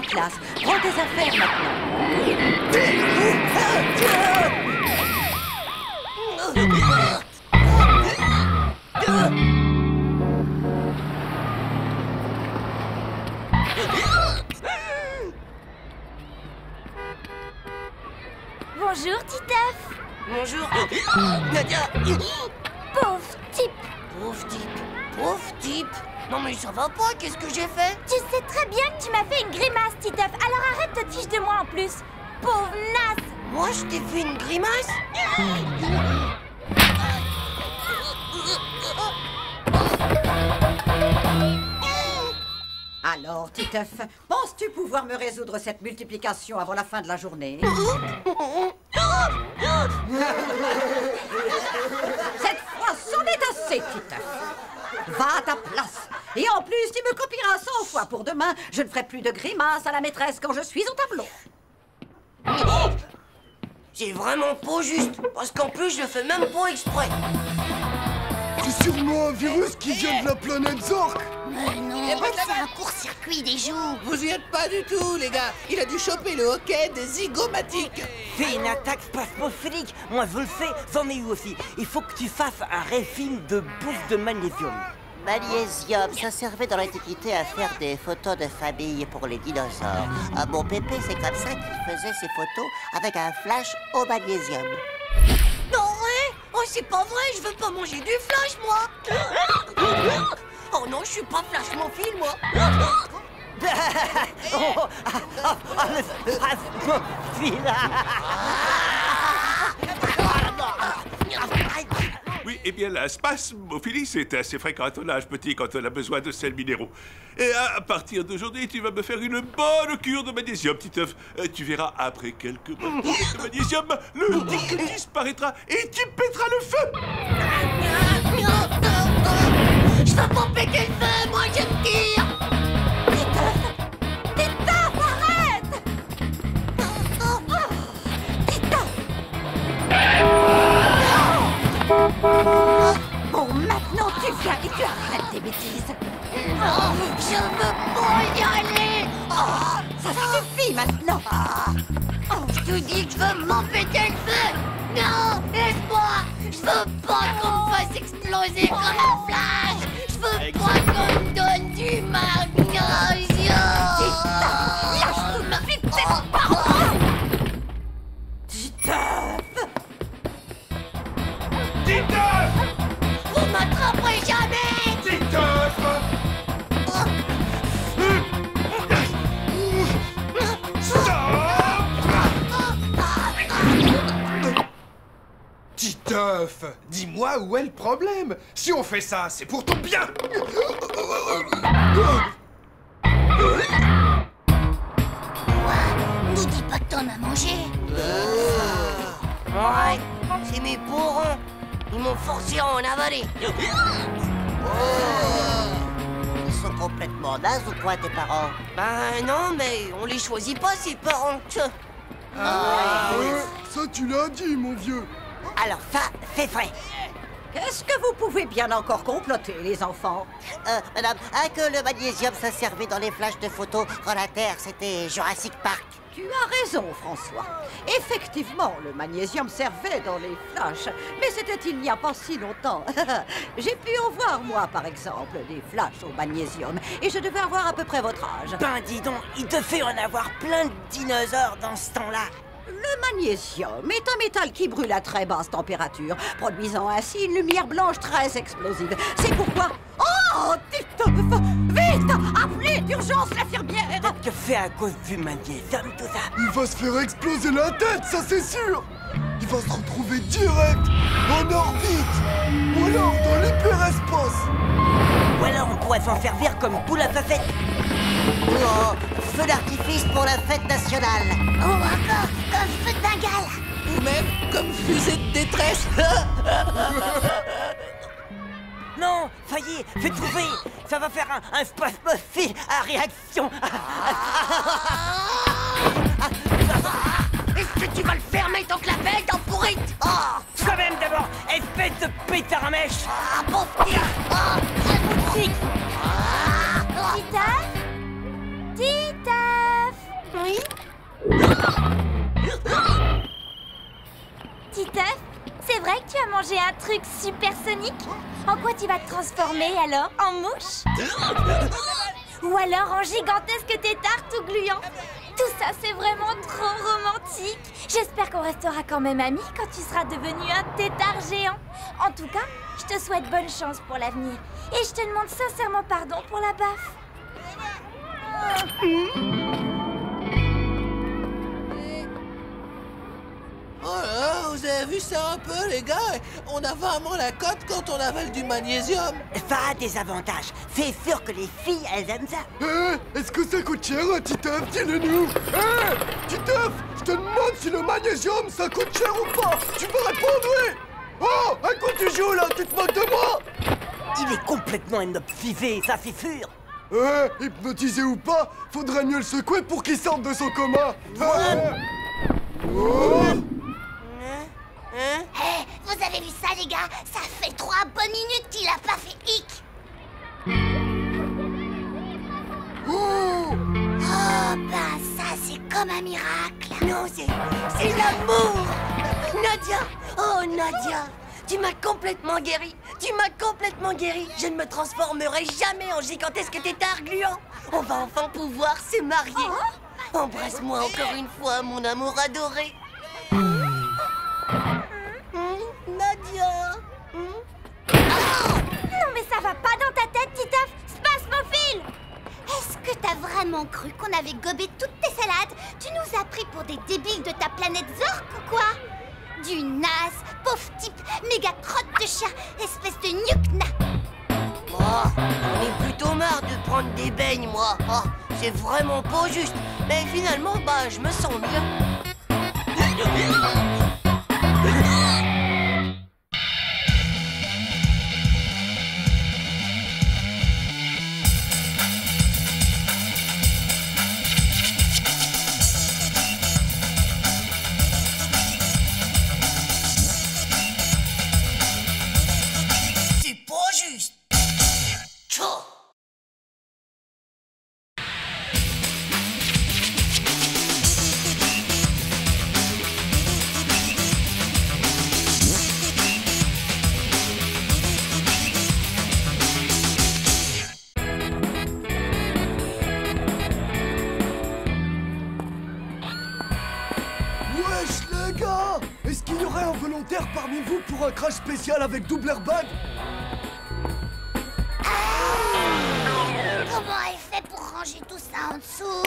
classe. Prends tes affaires maintenant. Bonjour, Titeuf. Bonjour. Nadia. Pauvre type. Pauvre type. Pauvre type. Non mais ça va pas, qu'est-ce que j'ai fait? Tu sais très bien que tu m'as fait une grimace, Titeuf. Alors arrête de te fiche de moi en plus. Pauvre naze. Moi, je t'ai fait une grimace? Alors, Titeuf, penses-tu pouvoir me résoudre cette multiplication avant la fin de la journée? Cette fois, c'en est assez, Titeuf. Va à ta place. Et en plus, tu me copieras 100 fois pour demain. Je ne ferai plus de grimaces à la maîtresse quand je suis au tableau. C'est vraiment pas juste, parce qu'en plus, je le fais même pas exprès. C'est sûrement un virus qui vient de la planète Zork. Mais non, c'est un court-circuit des joues. Vous y êtes pas du tout, les gars. Il a dû choper le hockey des zygomatiques. Fais une attaque spasmophilique. Moi, je le fais, j'en ai eu aussi. Il faut que tu fasses un réfilm de bouffe de magnésium. Magnésium, ça servait dans l'Antiquité à faire des photos de famille pour les dinosaures. Mon pépé, c'est comme ça qu'il faisait ses photos avec un flash au magnésium. Non, ouais. Oh, c'est pas vrai, je veux pas manger du flash, moi. Oh non, je suis pas flashmophile, moi. Oui, eh bien, la spasmophilie, c'est assez fréquent à ton âge, petit, quand on a besoin de sels minéraux. Et à partir d'aujourd'hui, tu vas me faire une bonne cure de magnésium, petit œuf. Tu verras, après quelques bonnes cures de magnésium, le tic disparaîtra et tu pèteras le feu. Je veux pas péter le feu, moi, je me tire. Titeuf, arrête! Titeuf! Bon, maintenant tu viens et tu arrêtes tes bêtises. Non, je veux pas y aller. Ça suffit maintenant. Je te dis que je veux m'empêter le feu. Non, laisse-moi. Je veux pas qu'on me fasse exploser comme un flash. Je veux pas qu'on me donne du magnésium. Lâche tout de suite cette parole. Titeuf! Titeuf! Vous m'attraperez jamais. Titeuf! Titeuf, dis-moi où est le problème. Si on fait ça, c'est pour ton bien. Nous dis pas que t'en as mangé. Ouais, c'est mes parents. Ils m'ont forcé à en avaler. Ils sont complètement nazes ou quoi, tes parents? Ben non, mais on les choisit pas, ces parents. Ça, tu l'as dit, mon vieux. Alors, ça, c'est vrai. Qu'est-ce que vous pouvez bien encore comploter, les enfants? Madame, que le magnésium, ça servait dans les flashs de photos quand la Terre, c'était Jurassic Park. Tu as raison, François. Effectivement, le magnésium servait dans les flashs, mais c'était il n'y a pas si longtemps. J'ai pu en voir, moi, par exemple, des flashs au magnésium, et je devais avoir à peu près votre âge. Ben dis donc, il te fait en avoir plein de dinosaures dans ce temps-là. Le magnésium est un métal qui brûle à très basse température, produisant ainsi une lumière blanche très explosive. C'est pourquoi... Oh, Titeuf! Vite! Appelez d'urgence l'infirmière! Peut-être que c'est à cause du magnésium, tout ça. Il va se faire exploser la tête, ça c'est sûr. Il va se retrouver direct en orbite. Ou alors dans l'hyperespace. Ou alors on pourrait s'en servir comme boule à facettes. Oh, feu d'artifice pour la fête nationale. Oh, encore comme feu de Bengale. Ou même comme fusée de détresse. Non, ça y est, j'ai trouvé. Ça va faire un spasmophile à réaction. Est-ce que tu vas le fermer ton clapet, ton pourrite? Toi-même d'abord, espèce de pétard à mèche. Pauvre petit. Titeuf? Titeuf? Oui? Titeuf, c'est vrai que tu as mangé un truc supersonique? En quoi tu vas te transformer alors? En mouche? Ou alors en gigantesque tétard tout gluant? Tout ça, c'est vraiment trop romantique. J'espère qu'on restera quand même amis quand tu seras devenu un tétard géant. En tout cas, je te souhaite bonne chance pour l'avenir. Et je te demande sincèrement pardon pour la baffe. Oh là, vous avez vu ça un peu, les gars? On a vraiment la cote quand on avale du magnésium. Ça a des avantages. C'est sûr que les filles, elles aiment ça. Est-ce que ça coûte cher, Titeuf? Dis-le-nous. Titeuf, je te demande si le magnésium, ça coûte cher ou pas. Tu me répondre, oui. Oh, à quoi tu joues, là? Tu te moques de moi? Il est complètement hypnotisé, ça c'est sûr. Hypnotisé ou pas, faudrait mieux le secouer pour qu'il sorte de son coma. Vous avez vu ça, les gars? Ça fait 3 bonnes minutes qu'il a pas fait hic. Oh, ben ça, c'est comme un miracle. Non, c'est l'amour. Nadia, oh Nadia, tu m'as complètement guéri. Tu m'as complètement guéri. Je ne me transformerai jamais en gigantesque tétard gluant. On va enfin pouvoir se marier. Embrasse-moi encore une fois, mon amour adoré. Nadia. Non mais ça va pas dans ta tête, Titeuf. Spasmophile. Est-ce que t'as vraiment cru qu'on avait gobé toutes tes salades? Tu nous as pris pour des débiles de ta planète Zork ou quoi? Du naze, pauvre type, méga crotte de chien, espèce de nuque-na. Oh, j'en ai plutôt marre de prendre des beignes, moi. Oh, c'est vraiment pas juste. Mais finalement, bah, je me sens bien. C'est pas juste. Tchao. Wesh, les gars! Est-ce qu'il y aurait un volontaire parmi vous pour un crash spécial avec double airbag? Comment elle fait pour ranger tout ça en dessous?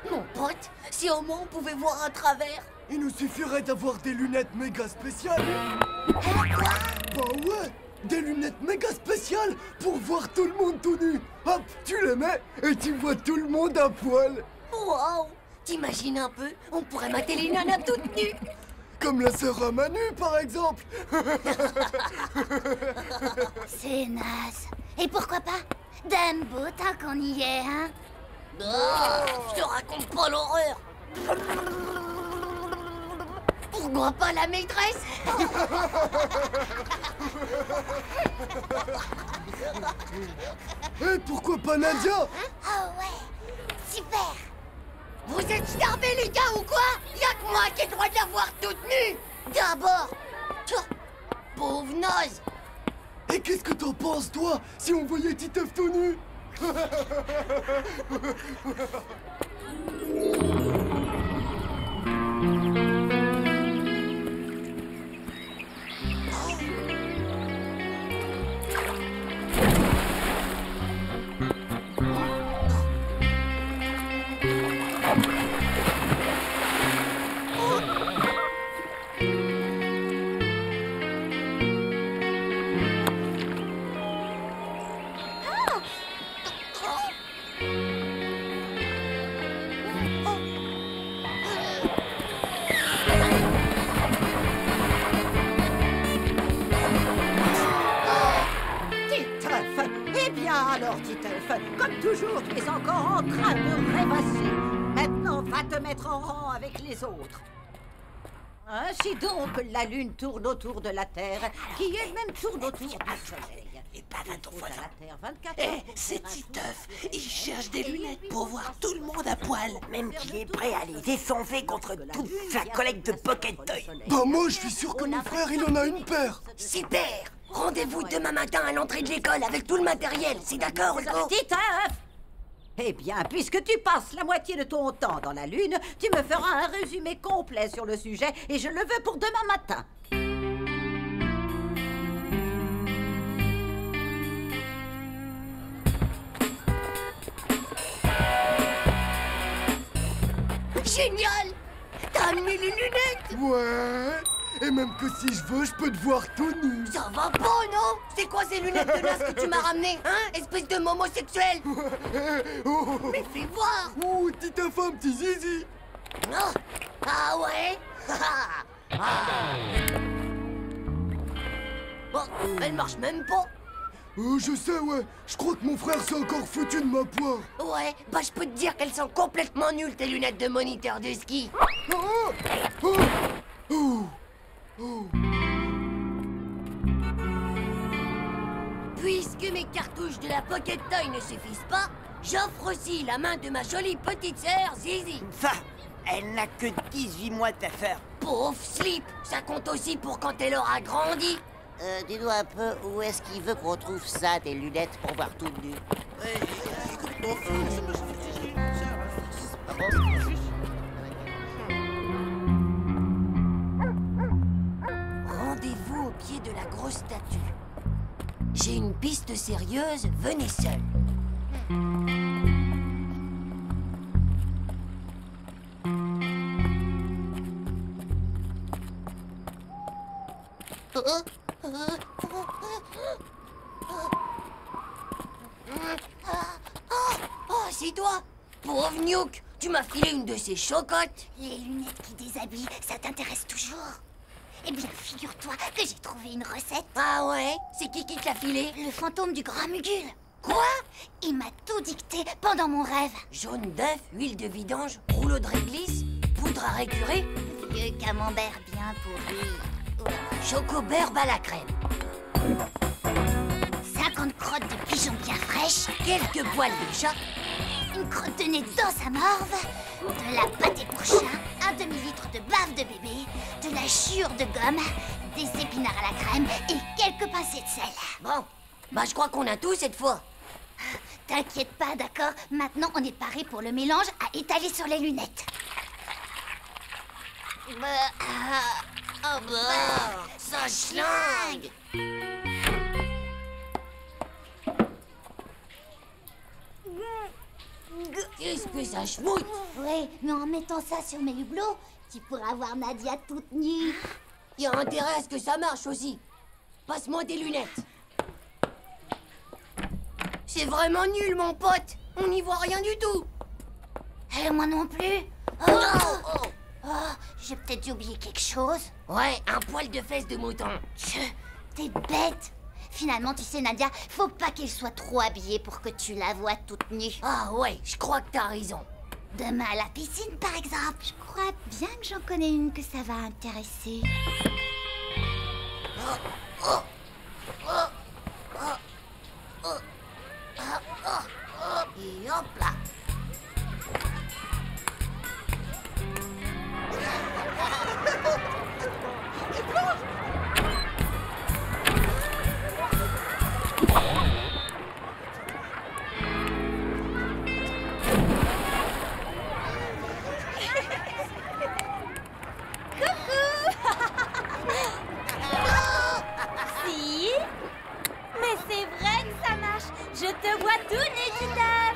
Mon pote, si au moins on pouvait voir à travers. Il nous suffirait d'avoir des lunettes méga spéciales. Bah ouais, des lunettes méga spéciales pour voir tout le monde tout nu. Hop, tu les mets et tu vois tout le monde à poil. Waouh! T'imagines un peu? On pourrait mater les nanas toutes nues. Comme la sœur à Manu, par exemple. C'est naze. Et pourquoi pas Dumbo, tant qu'on y est, hein? Je te raconte pas l'horreur. Pourquoi pas la maîtresse? Et pourquoi pas Nadia? Ah ouais, super. Vous êtes starvés, les gars, ou quoi? Y'a que moi qui ai le droit de la voir toute nue. D'abord. Tiens, pauvre naze. Et qu'est-ce que t'en penses, toi, si on voyait Titeuf tout nu? Alors, Titeuf, comme toujours, tu es encore en train de rêvasser. Maintenant, va te mettre en rang avec les autres. Ainsi donc, la Lune tourne autour de la Terre, qui elle-même tourne autour du Soleil. Et pas à ton voisin. Eh, c'est Titeuf. Il cherche des lunettes pour voir tout le monde à poil. Même qu'il est prêt à les essencer contre toute sa collecte de Pocket Toy. Bah moi, je suis sûr que mon frère, il en a une paire. Super. Rendez-vous demain matin à l'entrée de l'école avec tout le matériel. C'est d'accord, Hugo? Titeuf! Eh bien, puisque tu passes la moitié de ton temps dans la Lune, tu me feras un résumé complet sur le sujet et je le veux pour demain matin. Génial! T'as amené les lunettes? Ouais. Et même que si je veux, je peux te voir tout nu. Ça va pas, non? C'est quoi ces lunettes de naze que tu m'as ramenées? Hein? Espèce de homosexuel! Oh. Mais fais voir! Oh, Titeuf, un petit zizi. Non! Ah ouais? Ah. Bon, elle marche même pas. Je sais, ouais. Je crois que mon frère s'est encore foutu de ma poire. Ouais, bah je peux te dire qu'elles sont complètement nulles, tes lunettes de moniteur de ski. Oh. Oh. Oh. Oh. Puisque mes cartouches de la Pocket Toy ne suffisent pas, j'offre aussi la main de ma jolie petite sœur Zizi. Ça, elle n'a que 18 mois ta sœur. Pauvre slip, ça compte aussi pour quand elle aura grandi. Dis-nous un peu, où est-ce qu'il veut qu'on trouve ça, des lunettes pour voir tout nu? Rendez-vous au pied de la grosse statue. J'ai une piste sérieuse, venez seul. Oh, c'est toi! Pauvre Nuke, tu m'as filé une de ces chocottes. Les lunettes qui déshabillent, ça t'intéresse toujours? Eh bien, figure-toi que j'ai trouvé une recette. Ah ouais? C'est qui te l'a filé? Le fantôme du grand Mugul. Quoi? Il m'a tout dicté pendant mon rêve. Jaune d'œuf, huile de vidange, rouleau de réglisse, poudre à récurer, Vieux camembert bien pourri. chocoberbe à la crème, 50 crottes de pigeons bien fraîches, quelques poils de chat, une crotte de nez dans sa morve, de la pâté pour chat, un demi-litre de bave de bébé, de la chure de gomme, des épinards à la crème et quelques pincées de sel. Bon, bah je crois qu'on a tout cette fois. T'inquiète pas, d'accord? Maintenant, on est paré pour le mélange à étaler sur les lunettes. Ça schlingue. Qu'est-ce que ça schmoute? Oui, mais en mettant ça sur mes hublots, tu pourras voir Nadia toute nue. Il y a intérêt à ce que ça marche aussi. Passe-moi des lunettes. C'est vraiment nul, mon pote. On n'y voit rien du tout. Moi non plus. Oh, j'ai peut-être dû oublier quelque chose. Ouais, un poil de fesse de mouton. T'es bête. Finalement, tu sais, Nadia, faut pas qu'elle soit trop habillée pour que tu la vois toute nue. Ah ouais, je crois que t'as raison. Demain à la piscine, par exemple. Je crois bien que j'en connais une que ça va intéresser. Et hop là. Si? Mais c'est vrai que ça marche. Je te vois tout nu, Titeuf.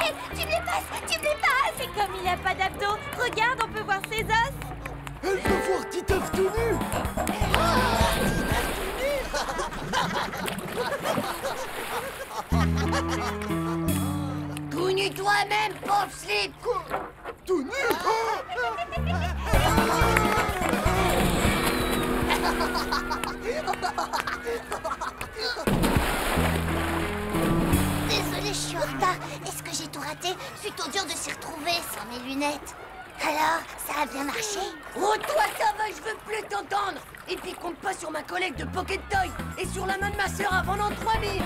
Hé, tu me les passes, tu me les passes. C'est comme il n'a pas d'abdos. Regarde, on peut voir ses os. Elle veut voir Titeuf tout nu. Tout nu toi-même, pauvre slip. Tout nu. Désolée, je suis en retard. Est-ce que j'ai tout raté? Plutôt dur de s'y retrouver sans mes lunettes. Alors, ça a bien marché? Oh, toi, ça va, je veux plus t'entendre. Et puis compte pas sur ma collègue de Pocket Toy et sur la main de ma sœur avant l'an 3000.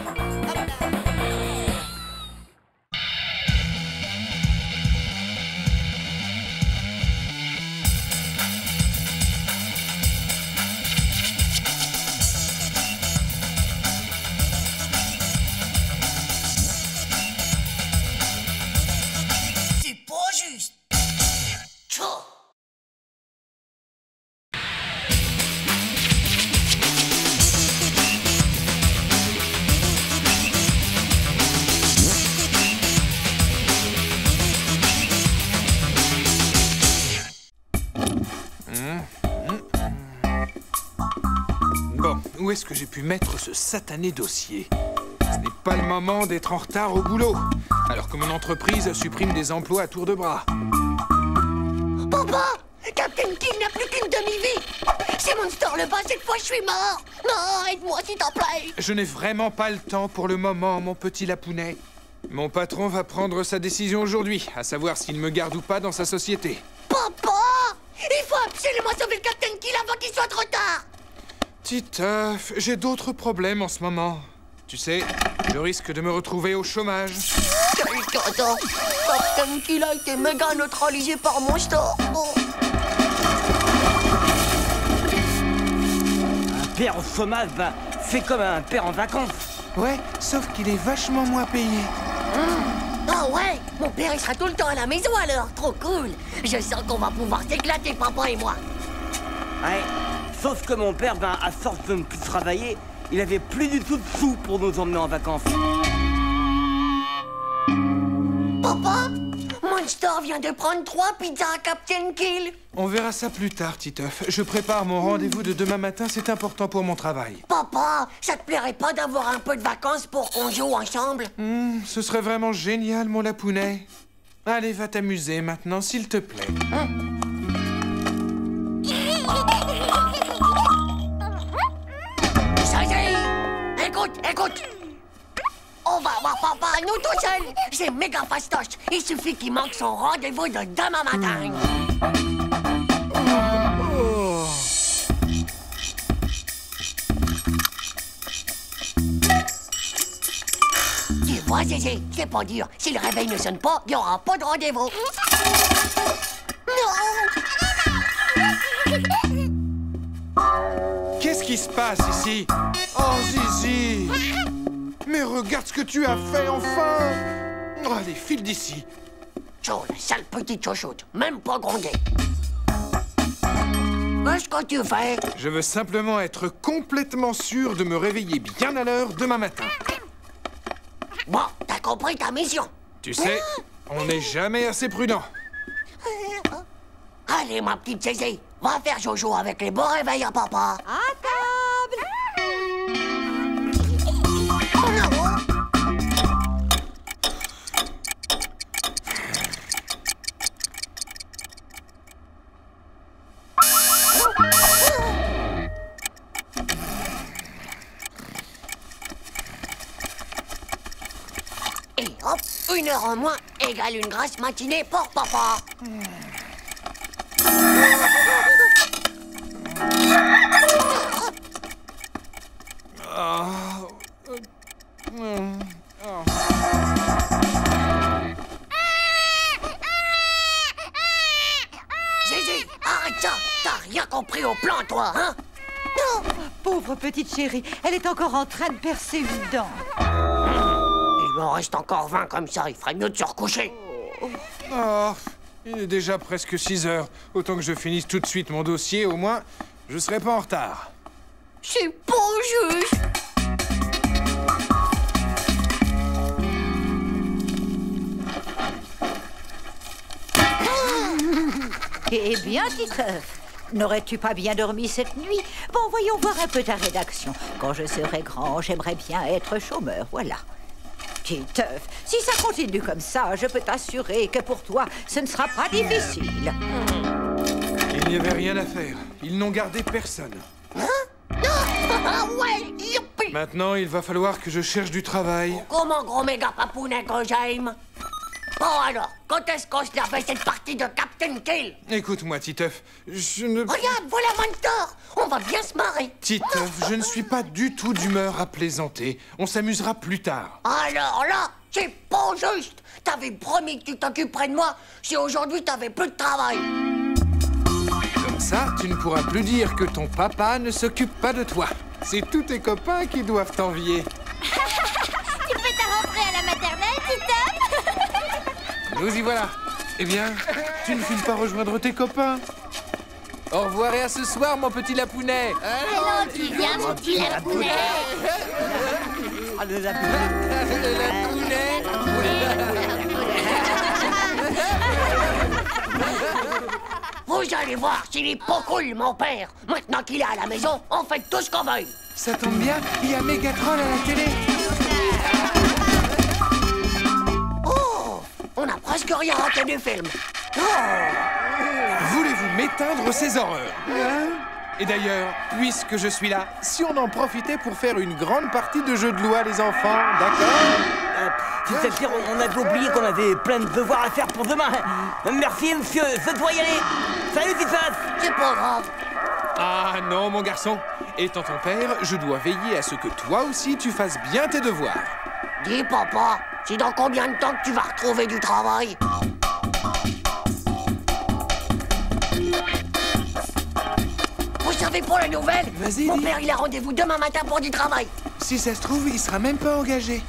C'est pas juste. Tchou. Bon, où est-ce que j'ai pu mettre ce satané dossier? Ce n'est pas le moment d'être en retard au boulot, alors que mon entreprise supprime des emplois à tour de bras. Papa, Captain Kill n'a plus qu'une demi-vie. C'est Monster le bas, cette fois je suis mort. Non, aide-moi s'il t'en plaît. Je n'ai vraiment pas le temps pour le moment, mon petit lapounet. Mon patron va prendre sa décision aujourd'hui, à savoir s'il me garde ou pas dans sa société. Papa, il faut absolument sauver le Captain Kill avant qu'il soit trop tard. Titeuf, j'ai d'autres problèmes en ce moment. Tu sais, je risque de me retrouver au chômage. Attends, Captain Kill a été méga neutralisé par Monster. Oh. Un père au chômage, bah, c'est comme un père en vacances. Ouais, sauf qu'il est vachement moins payé. Ah ouais, mon père il sera tout le temps à la maison alors, trop cool. Je sens qu'on va pouvoir s'éclater, papa et moi. Ouais, sauf que mon père, ben, à force de ne plus travailler, il avait plus du tout de sous pour nous emmener en vacances. Papa, Monster vient de prendre 3 pizzas à Captain Kill. On verra ça plus tard, Titeuf. Je prépare mon rendez-vous de demain matin, c'est important pour mon travail. Papa, ça te plairait pas d'avoir un peu de vacances pour qu'on joue ensemble? Ce serait vraiment génial, mon lapounet. Allez, va t'amuser maintenant, s'il te plaît. Zazie, écoute. On va voir papa nous tout seuls. C'est méga fastoche. Il suffit qu'il manque son rendez-vous de demain matin. Tu vois, Zézé, c'est pas dur. Si le réveil ne sonne pas, il n'y aura pas de rendez-vous. Qu'est-ce qui se passe ici? Oh, Zizi! Mais regarde ce que tu as fait, enfin! Oh, allez, file d'ici. Chaud, la sale petite chouchoute. Même pas grondée. Qu'est-ce que tu fais? Je veux simplement être complètement sûr de me réveiller bien à l'heure demain matin. Bon, t'as compris ta mission. Tu sais, on n'est jamais assez prudent. Allez, ma petite Zézé, va faire Jojo avec les bons réveils à papa. À table! Et hop, 1 heure en moins égale une grasse matinée pour papa. Zézé, arrête ça. T'as rien compris au plan, toi, hein? Pauvre petite chérie, elle est encore en train de percer une dent. Il m'en reste encore 20 comme ça, il ferait mieux de se recoucher. Oh, il est déjà presque 6 heures. Autant que je finisse tout de suite mon dossier, au moins, je serai pas en retard. C'est pas juste. Eh bien, Titeuf, n'aurais-tu pas bien dormi cette nuit? Bon, voyons voir un peu ta rédaction. Quand je serai grand, j'aimerais bien être chômeur, voilà. Titeuf, si ça continue comme ça, je peux t'assurer que pour toi, ce ne sera pas difficile. Il n'y avait rien à faire. Ils n'ont gardé personne. Ah ouais, youpi. Maintenant, il va falloir que je cherche du travail. Comment gros méga papounet que j'aime. Bon alors, quand est-ce qu'on se la fait cette partie de Captain Kill? Écoute-moi, Titeuf, je ne... Regarde, voilà Mentor. On va bien se marrer. Titeuf, je ne suis pas du tout d'humeur à plaisanter. On s'amusera plus tard. Alors là, c'est pas juste. T'avais promis que tu t'occuperais de moi si aujourd'hui t'avais plus de travail. Comme ça, tu ne pourras plus dire que ton papa ne s'occupe pas de toi. C'est tous tes copains qui doivent t'envier. Tu fais ta rentrée à la maternelle, Titeuf? Nous y voilà. Eh bien, tu ne files pas rejoindre tes copains? Au revoir et à ce soir, mon petit lapounet. Alors, tu viens, mon petit lapounet. Ah, le lapounet. Vous allez voir s'il est pas cool, mon père. Maintenant qu'il est à la maison, on fait tout ce qu'on veut. Ça tombe bien, il y a Megatron à la télé. Oh, on a presque rien raté du film. Oh. Voulez-vous m'éteindre ces horreurs? Et d'ailleurs, puisque je suis là, si on en profitait pour faire une grande partie de jeux de loi, les enfants, d'accord? C'est-à-dire, on avait oublié qu'on avait plein de devoirs à faire pour demain. Merci, monsieur, je dois y aller. Salut, Titeuf. C'est pas grave. Ah non, mon garçon. Étant ton père, je dois veiller à ce que toi aussi, tu fasses bien tes devoirs. Dis, papa, c'est dans combien de temps que tu vas retrouver du travail? Vous savez, pour la nouvelle, Vas-y, mon dis. père, il a rendez-vous demain matin pour du travail. Si ça se trouve, il sera même pas engagé.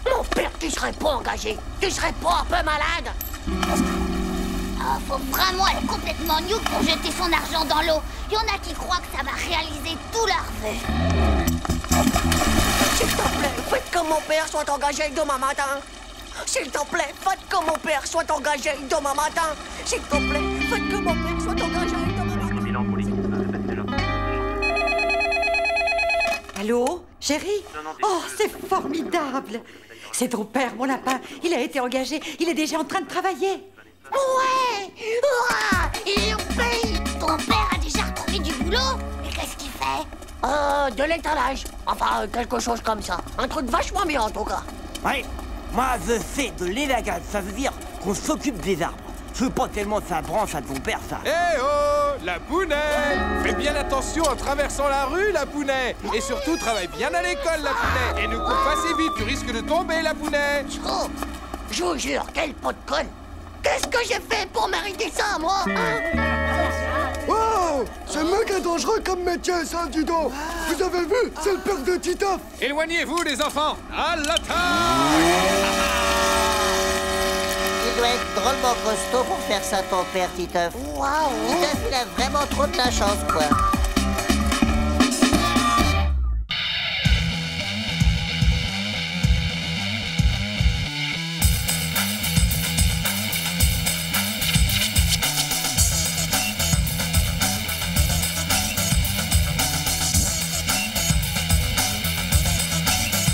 Mon père, tu serais pas engagé. Tu serais pas un peu malade. Ah, faut vraiment être complètement new pour jeter son argent dans l'eau. Il y en a qui croient que ça va réaliser tous leurs vœux. S'il te plaît, faites que mon père soit engagé demain matin. S'il te plaît, faites que mon père soit engagé demain matin. S'il te plaît, faites que mon père soit engagé demain matin. Allô, chérie? Oh, c'est formidable! C'est ton père, mon lapin. Il a été engagé. Il est déjà en train de travailler. Ouais! Hurrah! Il paye! Ton père a déjà retrouvé du boulot? Et qu'est-ce qu'il fait? De l'étalage. Enfin, quelque chose comme ça. Un truc vachement bien, en tout cas. Ouais, moi je fais de l'élagage, ça veut dire qu'on s'occupe des arbres. Je veux pas tellement sa branche à ton père, ça. Eh oh, Lapounet! Fais bien attention en traversant la rue, Lapounet! Et surtout, travaille bien à l'école, Lapounet! Et ne cours pas si vite, tu risques de tomber, Lapounet! Oh, je vous jure, quel pot de conne. Qu'est-ce que j'ai fait pour mériter ça, moi, hein? Oh, c'est méga dangereux comme métier, ça, dis donc. Vous avez vu? C'est le père de Titeuf. Éloignez-vous, les enfants! À l'attaque! Il doit être drôlement costaud pour faire ça, ton père, Titeuf. Waouh! Titeuf, il a vraiment trop de la chance, quoi.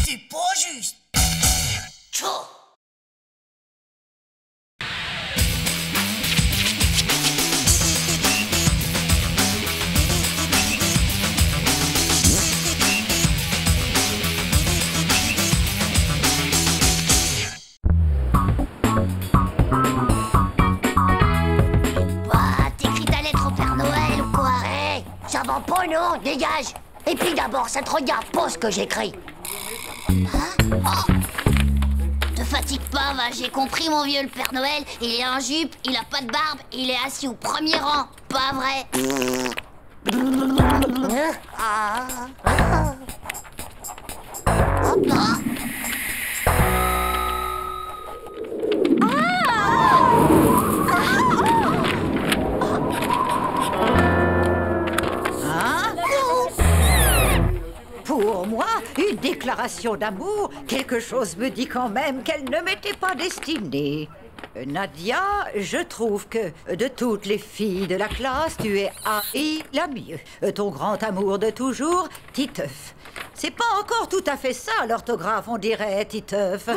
C'est pas juste. Tchou. Bah, t'écris ta lettre au Père Noël ou quoi? Hé, ça va pas, non? Dégage. Et puis d'abord, ça te regarde pas ce que j'écris. Te fatigue pas, va, j'ai compris, mon vieux, le Père Noël. Il est en jupe, il a pas de barbe, il est assis au premier rang. Pas vrai? Hop là. Pour moi, une déclaration d'amour, quelque chose me dit quand même qu'elle ne m'était pas destinée. Nadia, je trouve que de toutes les filles de la classe, tu es la mieux. Ton grand amour de toujours, Titeuf. C'est pas encore tout à fait ça, l'orthographe, on dirait, Titeuf.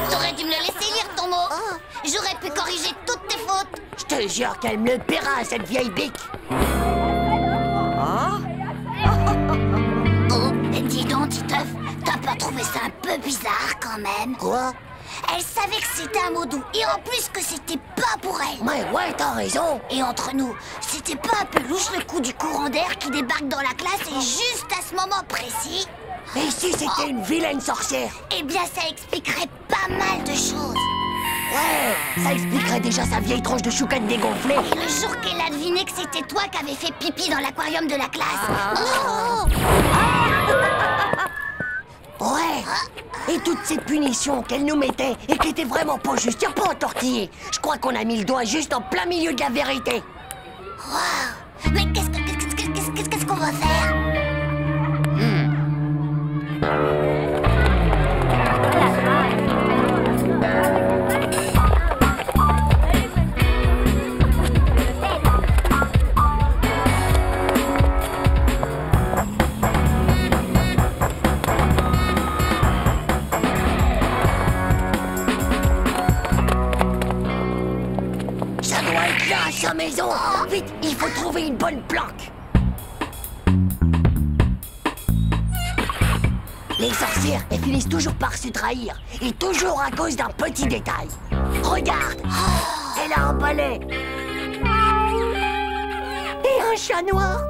T'aurais dû me le laisser J'aurais pu corriger toutes tes fautes. Je te jure qu'elle me le paiera, cette vieille bique. Oh, dis donc, Titeuf, t'as pas trouvé ça un peu bizarre quand même? Quoi? Elle savait que c'était un mot doux, et en plus que c'était pas pour elle. Ouais, t'as raison. Et entre nous, c'était pas un peu louche le coup du courant d'air qui débarque dans la classe et juste à ce moment précis? Et si c'était une vilaine sorcière? Eh bien, ça expliquerait pas mal de choses. Ouais, ça expliquerait déjà sa vieille tronche de choucane dégonflée. Et le jour qu'elle a deviné que c'était toi qui avais fait pipi dans l'aquarium de la classe. Ouais. Et toutes ces punitions qu'elle nous mettait et qui étaient vraiment pas justes, y'a pas entortillé. Je crois qu'on a mis le doigt juste en plein milieu de la vérité. Waouh. Mais qu'est-ce qu'on va faire? Ça doit être là, sa maison. Vite, il faut trouver une bonne planque. Les sorcières, elles finissent toujours par se trahir. Et toujours à cause d'un petit détail. Regarde, elle a un balai. Et un chat noir.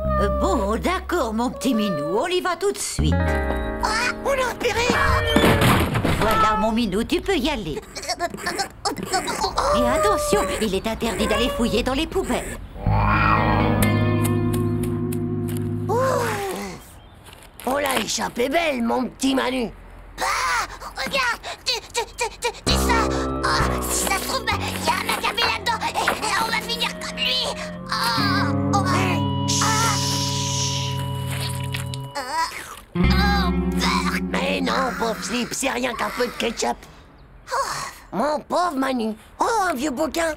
Bon, d'accord, mon petit minou, on y va tout de suite. On a repéré. Voilà, mon minou, tu peux y aller. Et attention, il est interdit d'aller fouiller dans les poubelles. On l'a échappé belle, mon petit Manu. Regarde, tu ça. Oh, si ça se trouve, il y a un macabé là-dedans et on va finir comme lui. Mais non, pauvre Slip, c'est rien qu'un peu de ketchup. Mon pauvre Manu. Oh, un vieux bouquin.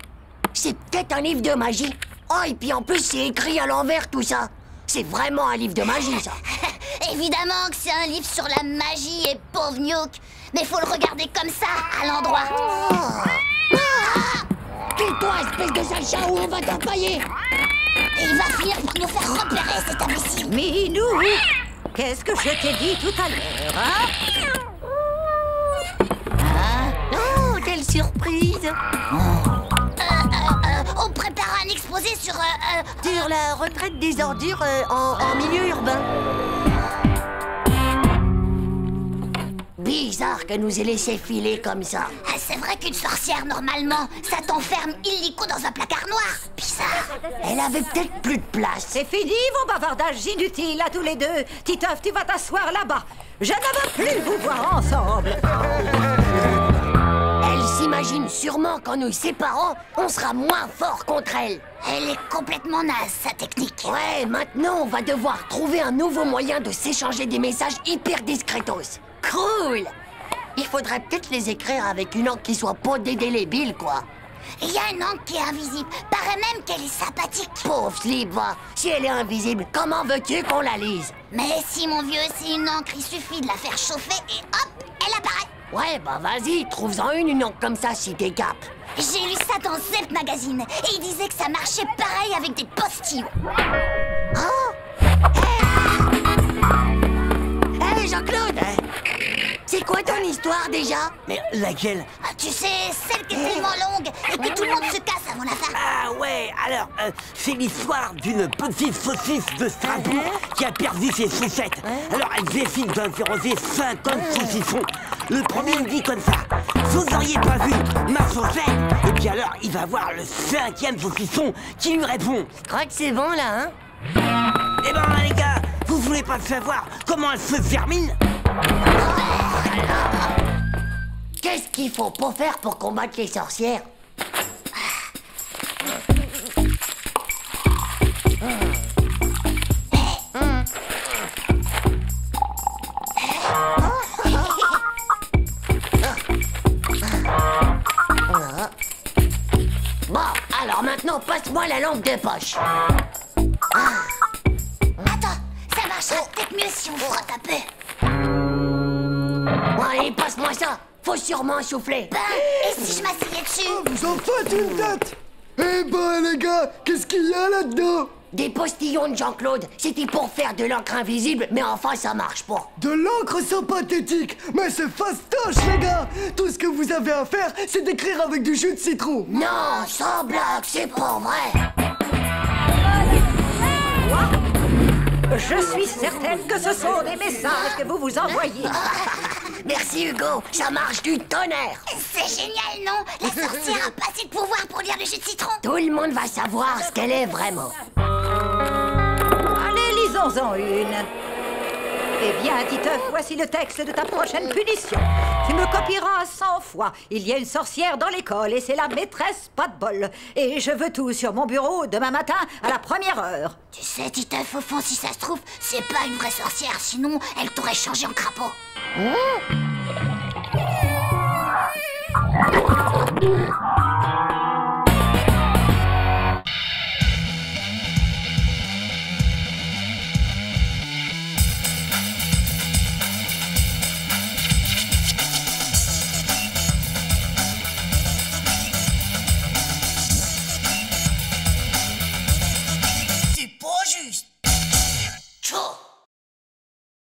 C'est peut-être un livre de magie. Oh, et puis en plus, c'est écrit à l'envers, tout ça. C'est vraiment un livre de magie, ça. Évidemment que c'est un livre sur la magie et pauvre Gnouk. Mais faut le regarder comme ça, à l'endroit. Tais-toi, espèce de sale chat, ou on va t'empailler. Et il va finir par nous faire repérer cet imbécile. Minou, qu'est-ce que je t'ai dit tout à l'heure, hein? Oh, quelle surprise. On prépare un exposé sur la retraite des ordures en milieu urbain. Bizarre que nous ait laissé filer comme ça. C'est vrai qu'une sorcière, normalement, ça t'enferme illico dans un placard noir. Bizarre. Elle avait peut-être plus de place. C'est fini, vos bavardages inutiles à tous les deux. Titeuf, tu vas t'asseoir là-bas. Je ne veux plus vous voir ensemble. Elle s'imagine sûrement qu'en nous séparant, on sera moins fort contre elle. Elle est complètement naze, sa technique. Ouais, maintenant, on va devoir trouver un nouveau moyen de s'échanger des messages hyper discretos. Cool! Il faudrait peut-être les écrire avec une encre qui soit pas dédélébile, quoi. Il y a une encre qui est invisible. Paraît même qu'elle est sympathique. Pauvre Slip, va. Si elle est invisible, comment veux-tu qu'on la lise? Mais si, mon vieux, c'est une encre, il suffit de la faire chauffer et hop, elle apparaît. Ouais, bah vas-y, trouve-en une encre comme ça si t'es cap. J'ai lu ça dans Zep Magazine et il disait que ça marchait pareil avec des postillons. Oh! Hé, Jean-Claude! C'est quoi ton histoire déjà? Mais laquelle? Tu sais, celle qui est tellement longue et que tout le monde se casse avant la fin. Ah ouais, alors, c'est l'histoire d'une petite saucisse de Strasbourg qui a perdu ses chaussettes. Alors elle décide d'interroger 50 saucissons. Le premier me dit comme ça: vous auriez pas vu ma chaussette? Et puis alors, il va voir le 5e saucisson qui lui répond: je crois que c'est bon là, hein? Eh ben les gars, vous voulez pas savoir comment elle se termine? Qu'est-ce qu'il faut pas faire pour combattre les sorcières? Bon, alors maintenant, passe-moi la lampe de poche. Attends, ça marchera peut-être mieux si on frotte un peu. Allez, passe-moi ça. Faut sûrement souffler. Ben, et si je m'asseyais dessus? Vous en faites une tête! Eh ben les gars, qu'est-ce qu'il y a là-dedans? Des postillons de Jean-Claude. C'était pour faire de l'encre invisible, mais enfin ça marche pas. De l'encre sympathétique! Mais c'est fastoche les gars! Tout ce que vous avez à faire, c'est d'écrire avec du jus de citron! Non, sans blague, c'est pas vrai. Je suis certaine que ce sont des messages que vous vous envoyez. Merci Hugo, ça marche du tonnerre. C'est génial, non? La sorcière a pas assez de pouvoir pour lire le jus de citron. Tout le monde va savoir ce qu'elle est vraiment. Allez, lisons-en une. Eh bien, Titeuf, voici le texte de ta prochaine punition. Tu me copieras 100 fois. Il y a une sorcière dans l'école et c'est la maîtresse pas de bol. Et je veux tout sur mon bureau demain matin à la 1re heure. Tu sais, Titeuf, au fond, si ça se trouve, c'est pas une vraie sorcière. Sinon, elle t'aurait changé en crapaud. Oh.